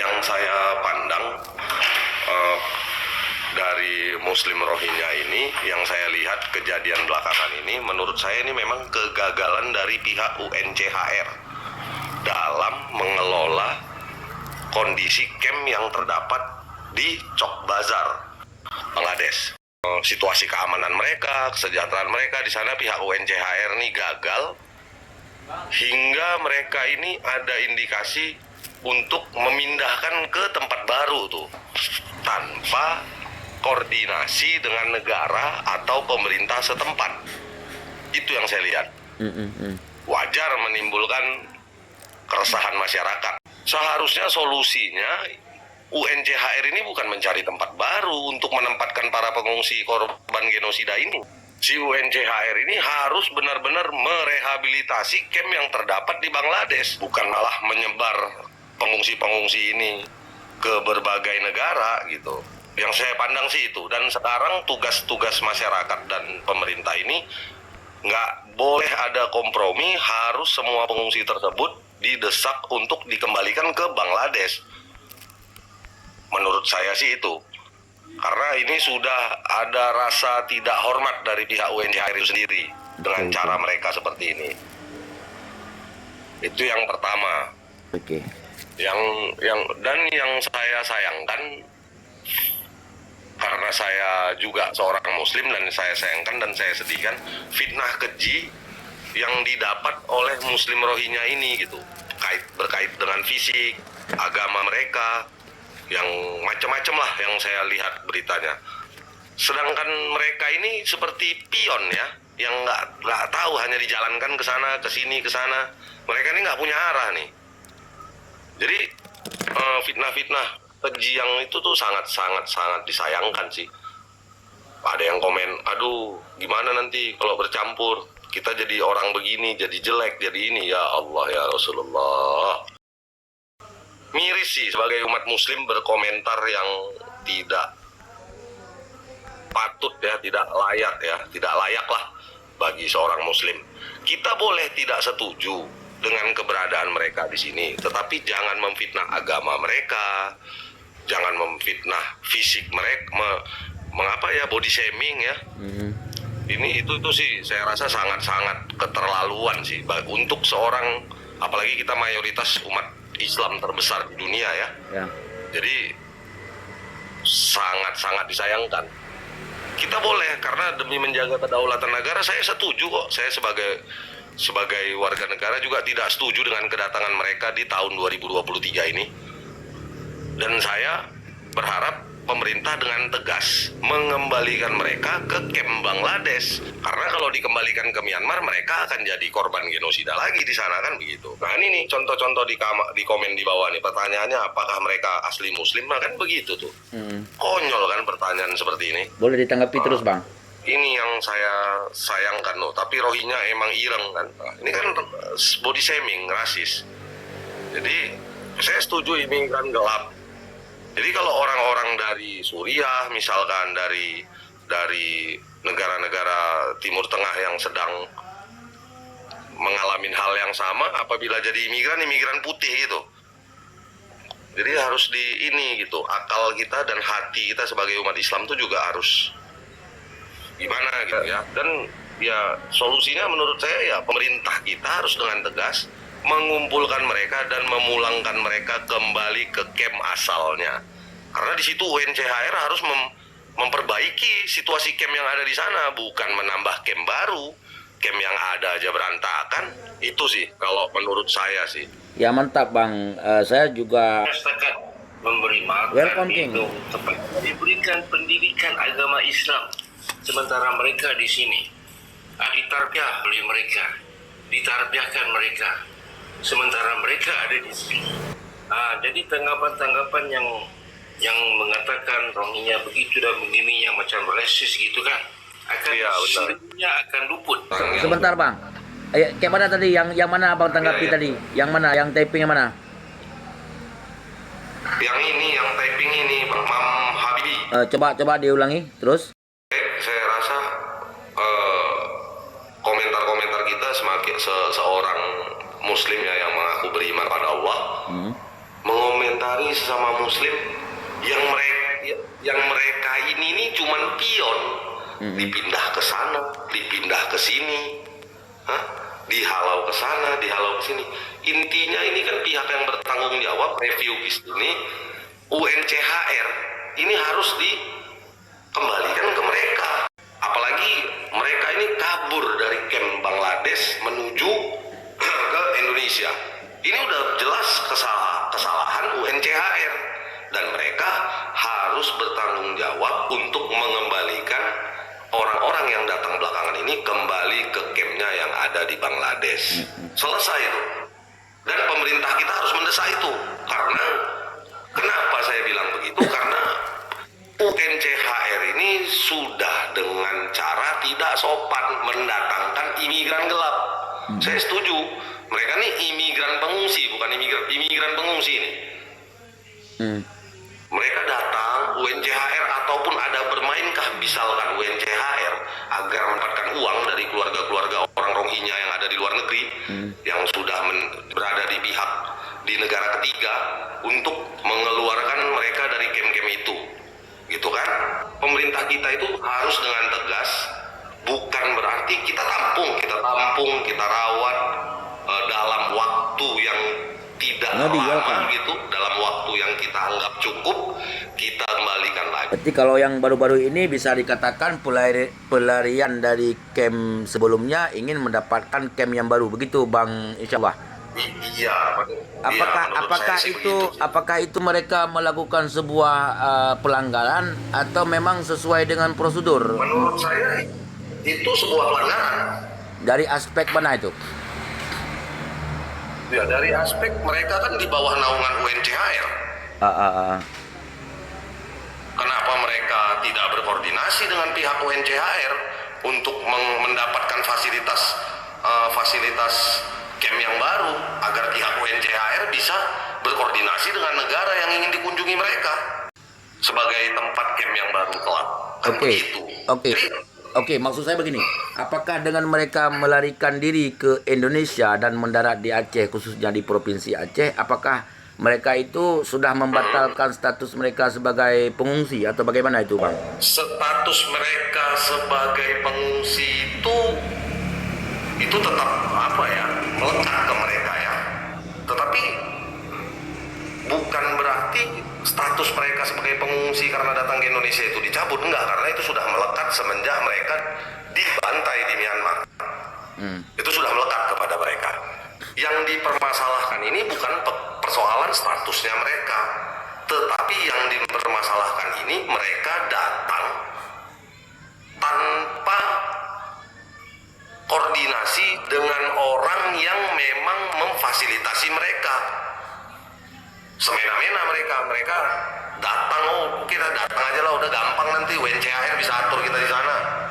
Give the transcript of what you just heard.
Yang saya pandang eh, dari Muslim Rohingya ini, yang saya lihat kejadian belakangan ini, menurut saya ini memang kegagalan dari pihak UNCHR dalam mengelola kondisi camp yang terdapat di Cox's Bazar, Bangladesh. Situasi keamanan mereka, kesejahteraan mereka di sana pihak UNCHR ini gagal, hingga mereka ini ada indikasi untuk memindahkan ke tempat baru tuh tanpa koordinasi dengan negara atau pemerintah setempat. Itu yang saya lihat. Wajar menimbulkan keresahan masyarakat. Seharusnya solusinya UNCHR ini bukan mencari tempat baru untuk menempatkan para pengungsi korban genosida ini. Si UNCHR ini harus benar-benar merehabilitasi camp yang terdapat di Bangladesh, bukan malah menyebar pengungsi-pengungsi ini ke berbagai negara gitu. Yang saya pandang sih itu. Dan sekarang tugas-tugas masyarakat dan pemerintah ini nggak boleh ada kompromi, harus semua pengungsi tersebut didesak untuk dikembalikan ke Bangladesh. Menurut saya sih itu. Karena ini sudah ada rasa tidak hormat dari pihak UNHCR itu sendiri dengan cara mereka seperti ini. Itu yang pertama. Oke. Yang saya sayangkan, karena saya juga seorang Muslim dan saya sayangkan dan saya sedihkan fitnah keji yang didapat oleh Muslim Rohingya ini gitu, berkait dengan fisik, agama mereka, yang macam-macam lah yang saya lihat beritanya. Sedangkan mereka ini seperti pion ya, yang nggak tahu, hanya dijalankan ke sana, ke sini, ke sana. Mereka ini nggak punya arah nih. Jadi fitnah-fitnah keji yang itu tuh sangat disayangkan sih. Ada yang komen, aduh gimana nanti kalau bercampur, kita jadi orang begini, jadi jelek, jadi ini. Ya Allah ya Rasulullah. Miris sih sebagai umat muslim berkomentar yang tidak patut ya, tidak layak lah bagi seorang muslim. Kita boleh tidak setuju dengan keberadaan mereka di sini, tetapi jangan memfitnah agama mereka, jangan memfitnah fisik mereka, mengapa ya, body shaming ya. Ini itu sih saya rasa sangat keterlaluan sih untuk seorang, apalagi kita mayoritas umat Islam terbesar di dunia ya. Jadi sangat disayangkan. Kita boleh, karena demi menjaga kedaulatan negara, saya setuju kok. Saya sebagai warga negara juga tidak setuju dengan kedatangan mereka di tahun 2023 ini. Dan saya berharap pemerintah dengan tegas mengembalikan mereka ke camp Bangladesh. Karena kalau dikembalikan ke Myanmar, mereka akan jadi korban genosida lagi di sana kan begitu. Nah ini nih contoh-contoh di komen di bawah nih, pertanyaannya apakah mereka asli muslim, nah kan begitu tuh. Konyol kan pertanyaan seperti ini. Boleh ditanggapi terus Bang. Ini yang saya sayangkan loh, tapi Rohingya emang ireng kan. Ini kan body shaming, rasis. Jadi saya setuju ini kan gelap. Jadi kalau orang-orang dari Suriah misalkan, dari negara-negara Timur Tengah yang sedang mengalami hal yang sama, apabila jadi imigran putih gitu. Jadi harus gitu, akal kita dan hati kita sebagai umat Islam itu juga harus gimana gitu ya. Dan ya solusinya menurut saya ya pemerintah kita harus dengan tegas mengumpulkan mereka dan memulangkan mereka kembali ke camp asalnya. Karena di situ UNCHR harus memperbaiki situasi camp yang ada di sana, bukan menambah camp baru. Camp yang ada aja berantakan. Itu sih kalau menurut saya sih. Ya mantap Bang. Saya juga masyarakat memberi makan Welcome, King. minum, diberikan pendidikan agama Islam, sementara mereka di sini ditarbiyah oleh mereka, ditarbiahkan mereka, sementara mereka ada di sini. Jadi tanggapan-tanggapan yang mengatakan Rohingya begitu dan begini, yang macam rasis gitu kan, akan luput. sebentar Bang. Kayak mana tadi? Yang mana Abang tanggapi tadi? Yang mana? Yang typing yang mana? Yang ini, yang typing ini, Bang Mam Habibi. Coba diulangi terus. Saya rasa komentar-komentar kita seorang Muslim ya yang mengaku beriman pada Allah, mengomentari mendatangi sesama muslim yang mereka ini cuman pion, dipindah ke sana, dipindah ke sini, dihalau ke sana, dihalau ke sini. Intinya ini kan pihak yang bertanggung jawab refugees ini, UNCHR, ini harus dikembalikan ke mereka. Apalagi mereka ini kabur dari camp Bangladesh menuju ke Indonesia. Ini udah jelas kesalahan UNCHR, dan mereka harus bertanggung jawab untuk mengembalikan orang-orang yang datang belakangan ini kembali ke campnya yang ada di Bangladesh. Selesai itu. Dan pemerintah kita harus mendesak itu. Karena kenapa saya bilang begitu? Karena UNCHR ini sudah dengan cara tidak sopan mendatangkan imigran gelap. Saya setuju. Mereka ini imigran pengungsi, bukan imigran pengungsi ini. Mereka datang, UNCHR ataupun ada bermainkah misalkan UNCHR agar mendapatkan uang dari keluarga-keluarga orang Rohingya yang ada di luar negeri, yang sudah berada di pihak di negara ketiga, untuk mengeluarkan mereka dari camp-camp itu, gitu kan? Pemerintah kita itu harus dengan tegas, bukan berarti kita tampung, kita rawat dalam waktu yang tidak lama gitu, dalam waktu yang kita anggap cukup, kita kembalikan lagi. Berarti kalau yang baru-baru ini bisa dikatakan pelarian dari camp sebelumnya ingin mendapatkan camp yang baru, begitu Bang Insyaallah? Iya. Apakah itu mereka melakukan sebuah pelanggaran atau memang sesuai dengan prosedur? Menurut saya itu sebuah pelanggaran. Dari aspek mana itu? Ya, dari aspek mereka kan di bawah naungan UNCHR. Kenapa mereka tidak berkoordinasi dengan pihak UNCHR untuk mendapatkan fasilitas camp yang baru, agar pihak UNCHR bisa berkoordinasi dengan negara yang ingin dikunjungi mereka sebagai tempat camp yang baru kelak. Oke, maksud saya begini, apakah dengan mereka melarikan diri ke Indonesia dan mendarat di Aceh, khususnya di Provinsi Aceh, apakah mereka itu sudah membatalkan status mereka sebagai pengungsi atau bagaimana itu, Bang? Status mereka sebagai pengungsi itu tetap melekat ke mereka ya. Tetapi bukan berarti status mereka sebagai pengungsi karena datang ke Indonesia itu dicabut, enggak, karena itu sudah melekat semenjak mereka dibantai di Myanmar. Itu sudah melekat kepada mereka. Yang dipermasalahkan ini bukan persoalan statusnya mereka, tetapi yang dipermasalahkan ini mereka datang tanpa koordinasi dengan orang yang memang memfasilitasi mereka. Semena-mena mereka datang, kita datang aja lah, udah gampang, nanti UNCHR bisa atur kita di sana.